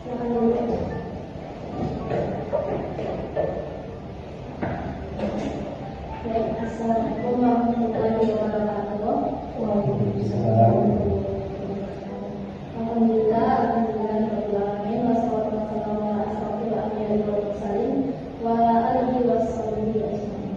Assalamualaikum warahmatullahi wabarakatuh. Waalaikumsalam. Alhamdulillah, alhamdulillahirobbilalamin, wassalatu wassalamu ala asyrofil anbiya'i wal mursalin wa ala alihi washabihi ajmain.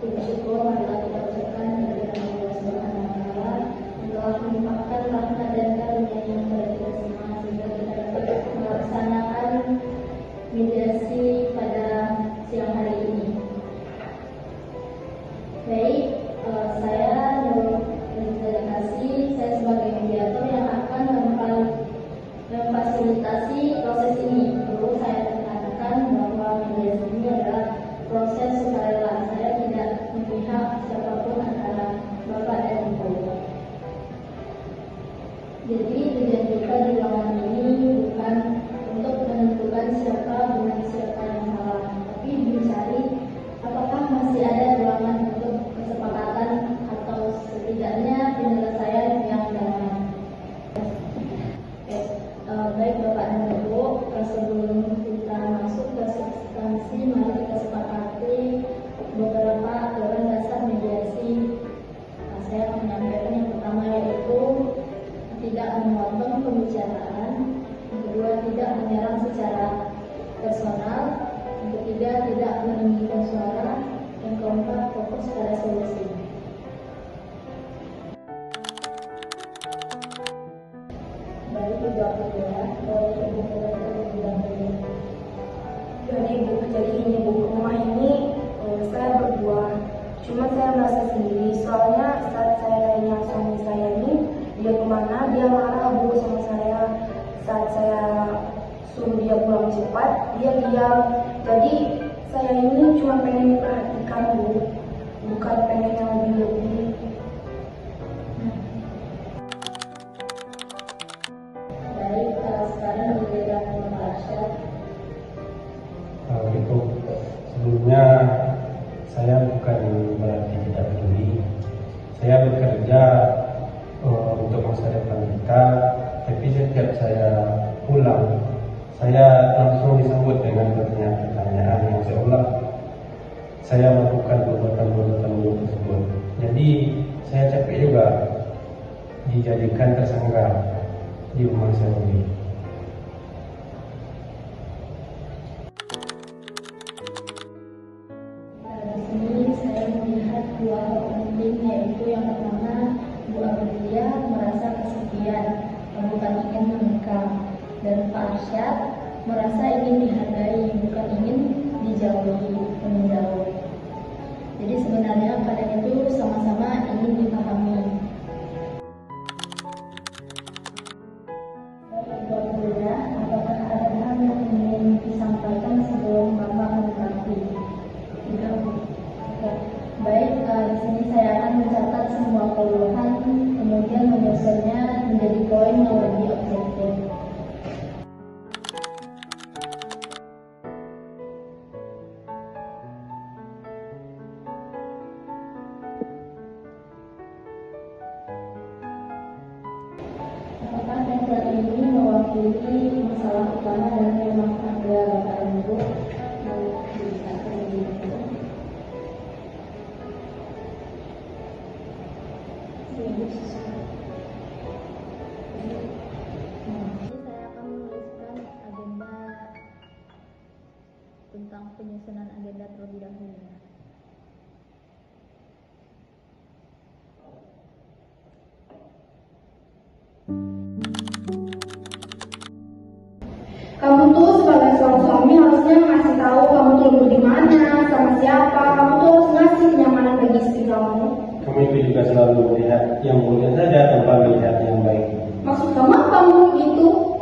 Kita syukur marilah kita ucapkan kehadiran Allah Subhanahu wa taala yang telah melimpahkan rahmat dan karunia-Nya kepada kita semua sehingga kita dapat melaksanakan mediasi pada siang hari ini. Baik, saya Nur Kasih, saya sebagai mediator yang akan memfasilitasi proses ini. Perlu saya tekankan bahwa mediasi ini adalah proses sukarela. Saya tidak memihak siapapun antara Bapak dan Ibu. Jadi tujuan kita di ruangan ini bukan untuk menentukan siapa dengan siapa yang salah, tapi mencari apakah masih ada ruangan untuk kesepakatan atau setidaknya penyelesaian yang damai. Baik Bapak dan Ibu, sebelum kita masuk ke substansi, mari kita sepakati beberapa aturan dasar mediasi. Saya akan menyampaikan yang pertama yaitu tidak memotong pembicaraan, yang kedua tidak menyerang secara personal, yang ketiga tidak meninggikan suara, yang keempat fokus pada solusi. Baik, dijawab dulu ya. Ibu Jadi ini Bu, rumah ini saya berdua. Cuma saya merasa sendiri, soalnya saat saya tanya suami saya ini dia kemana, dia marah Bu sama saya. Saat saya suruh dia pulang cepat, dia diam. Jadi saya ini cuma pengen diperhatikan Bu, bukan pengen yang lebih-lebih. Baik, sekarang giliran Pak Arsyad. Assalamualaikum. Sebelumnya saya bukan berarti tidak peduli. Saya bekerja untuk masa depan kita, tapi setiap saya pulang, saya langsung disambut dengan pertanyaan yang seolah saya melakukan perbuatan-perbuatan tersebut. Jadi saya capek juga dijadikan tersangka di rumah saya ini. Di sini saya melihat dua hal penting, yaitu yang pertama Bu Amelia merasa kesepian, bukan ingin menikah, dan Pak Arsyad merasa ingin dihargai, bukan ingin dijauhi, menjauh. Jadi sebenarnya kalian itu sama-sama ingin dipahami. Ibu Amelia, apakah ada hal yang ingin disampaikan sebelum Bapak menanggapi? Tidak. Oke. Baik, di sini saya akan mencatat semua keluhan, kemudian menyusunnya menjadi poin yang lebih objektif. Apakah template ini mewakili masalah utama dalam rumah tangga Bapak dan Ibu? Bisa terjadi. Jadi saya akan menuliskan agenda tentang penyusunan agenda terlebih dahulu. Kamu tuh sebagai seorang suami harusnya ngasih tahu kamu tuh di mana, sama siapa. Kamu tuh harus ngasih kenyamanan bagi istri kamu. Kamu itu juga selalu melihat yang mulia saja tanpa melihat yang baik. Maksud kamu apa gitu?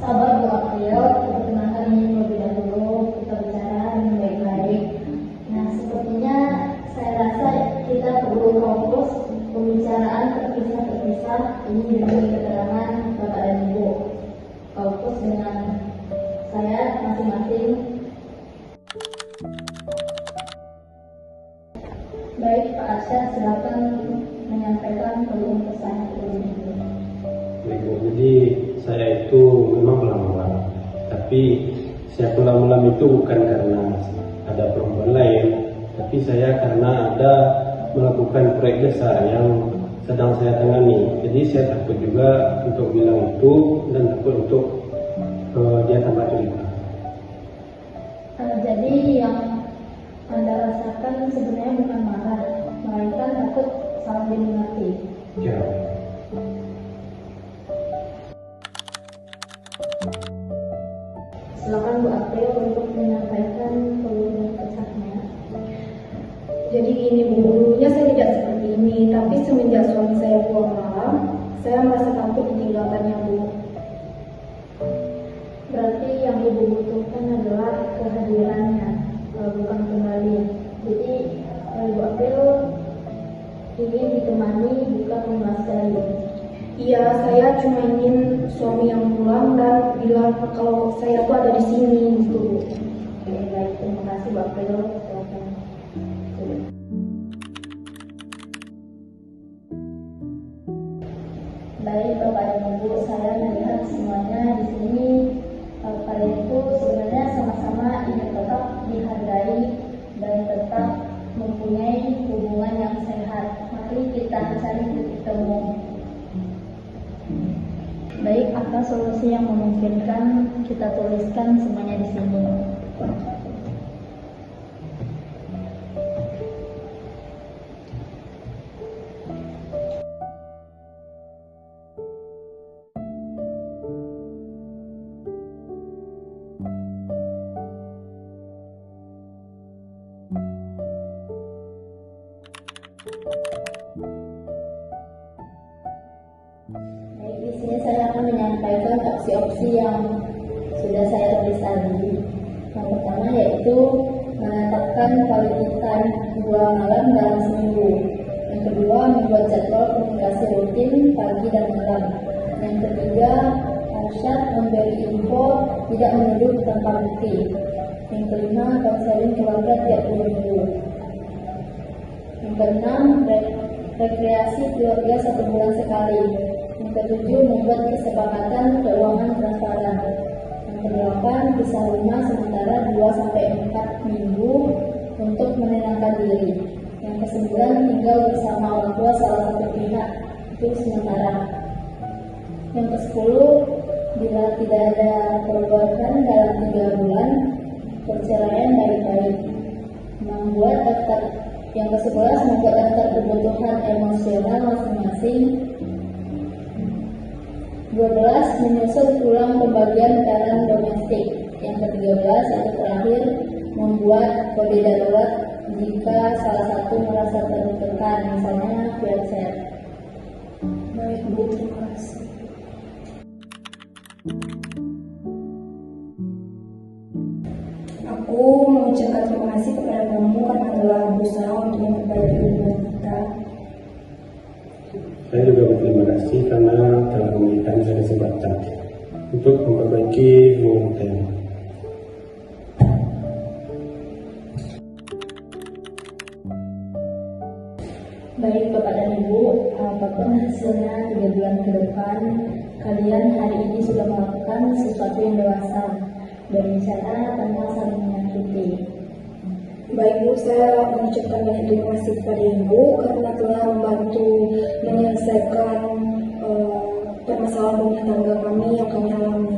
Sabar Bu April, perkenalkan ini terlebih dahulu, kita bicara dengan baik-baik. Nah, sepertinya saya rasa kita perlu fokus pembicaraan terpisah-terpisah. Ini diberi keterangan Bapak dan Ibu. Fokus dengan saya masing-masing. Baik Pak Arsyad, silakan menyampaikan keluh kesah terlebih dahulu. Jadi saya itu memang pelamar, itu bukan karena ada perempuan lain, tapi saya karena ada melakukan proyek besar yang sedang saya tangani. Jadi saya takut juga untuk bilang itu dan takut untuk dia tambah cerita. Jadi yang Anda rasakan sebenarnya bukan marah, melainkan takut salah dimengerti. Ya. Silakan Bu April untuk menyampaikan keluhan kesahnya. Jadi gini Bu, dulunya saya tidak seperti ini, tapi semenjak suami saya pulang malam, saya merasa takut ditinggalkannya Bu. Berarti yang Ibu butuhkan adalah kehadirannya, bukan kembali. Jadi Ibu April ingin ditemani, bukan menguasai. Iya, saya cuma ingin suami yang pulang dan bilang kalau saya tuh ada di sini gitu Bu. Oke, baik, terima kasih Bu April. Silakan. Baik Bapak dan Ibu, saya melihat semuanya di sini kalian itu sebenarnya sama-sama ingin tetap dihargai dan tetap mempunyai hubungan yang sehat. Mari kita cari titik temu. Baik, apa solusi yang memungkinkan kita tuliskan semuanya di sini. Baik, di sini saya akan menyampaikan opsi-opsi yang sudah saya tulis tadi. Yang pertama yaitu menetapkan quality time 2 malam dalam seminggu. Yang kedua, membuat jadwal komunikasi rutin pagi dan malam. Yang ketiga, Arsyad memberi info, tidak menuduh tanpa bukti. Yang kelima, konseling keluarga tiap minggu. Yang keenam, rekreasi keluarga 1 bulan sekali. Yang ketujuh, membuat kesepakatan keuangan transparan. Yang kedelapan, pisah rumah sementara 2-4 minggu untuk menenangkan diri. Yang kesembilan, tinggal bersama orang tua salah satu pihak untuk sementara. Yang kesepuluh, bila tidak ada perubahan dalam 3 bulan, perceraian baik-baik. Membuat daftar. Yang ke-11, membuat daftar kebutuhan emosional masing-masing. 12, menyusun ulang pembagian peran domestik. Yang ke-13, yang terakhir, membuat kode darurat jika salah satu merasa tertekan, misalnya via chat. Baik Bu, terima kasih. Aku mengucapkan terima kasih kepada kamu karena telah berusaha untuk memperbaiki hubungan kita. Saya juga berterima kasih karena telah memberikan saya kesempatan untuk memperbaiki hubungan kita. Baik Bapak dan Ibu, apapun hasilnya 3 bulan ke depan, kalian hari ini sudah melakukan sesuatu yang dewasa, berbicara tanpa saling menyakiti. Baik Bu, saya mengucapkan banyak terima kasih kepada Ibu karena telah membantu menyelesaikan permasalahan rumah tangga kami yang kami alami.